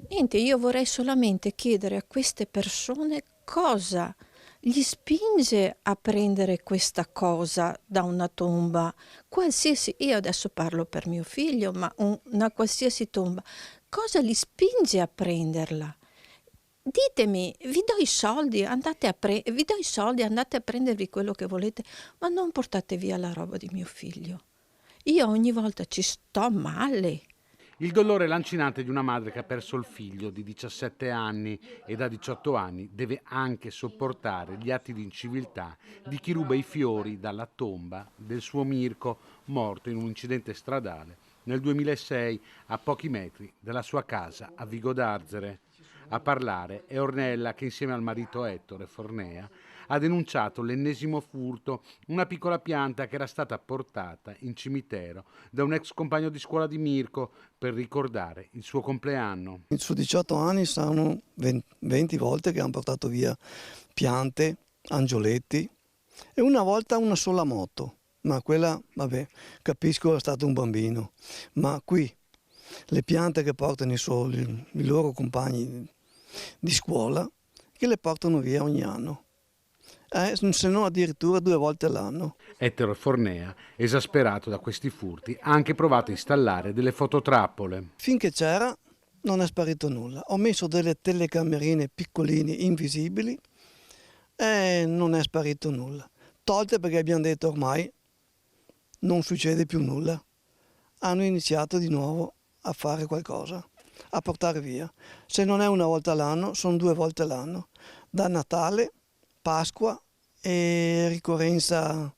Niente, io vorrei solamente chiedere a queste persone cosa gli spinge a prendere questa cosa da una tomba, qualsiasi, io adesso parlo per mio figlio, ma una qualsiasi tomba, cosa li spinge a prenderla? Ditemi, vi do i soldi, vi do i soldi, andate a prendervi quello che volete, ma non portate via la roba di mio figlio. Io ogni volta ci sto male. Il dolore lancinante di una madre che ha perso il figlio di 17 anni e da 18 anni deve anche sopportare gli atti di inciviltà di chi ruba i fiori dalla tomba del suo Mirko, morto in un incidente stradale nel 2006 a pochi metri dalla sua casa a Vigo d'Arzere. A parlare è Ornella che insieme al marito Ettore Fornea ha denunciato l'ennesimo furto, una piccola pianta che era stata portata in cimitero da un ex compagno di scuola di Mirko per ricordare il suo compleanno. Su 18 anni saranno 20 volte che hanno portato via piante, angioletti e una volta una sola moto, ma quella, vabbè, capisco, è stato un bambino, ma qui le piante che portano i loro compagni di scuola, che le portano via ogni anno, se no addirittura 2 volte all'anno. Ettore Fornea, esasperato da questi furti, ha anche provato a installare delle fototrappole. Finché c'era non è sparito nulla. Ho messo delle telecamerine piccoline, invisibili, e non è sparito nulla. Tolte perché abbiamo detto ormai non succede più nulla. Hanno iniziato di nuovo a fare qualcosa, a portare via. Se non è una volta all'anno, sono 2 volte all'anno. Da Natale, Pasqua e ricorrenza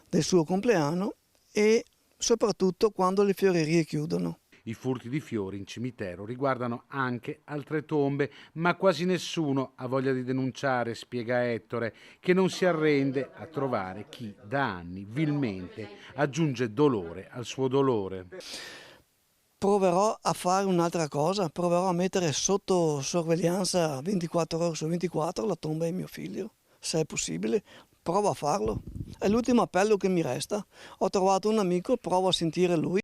del suo compleanno e soprattutto quando le fiorerie chiudono. I furti di fiori in cimitero riguardano anche altre tombe, ma quasi nessuno ha voglia di denunciare, spiega Ettore, che non si arrende a trovare chi da anni vilmente aggiunge dolore al suo dolore. Proverò a fare un'altra cosa, proverò a mettere sotto sorveglianza 24 ore su 24 la tomba di mio figlio, se è possibile, provo a farlo. È l'ultimo appello che mi resta. Ho trovato un amico, provo a sentire lui.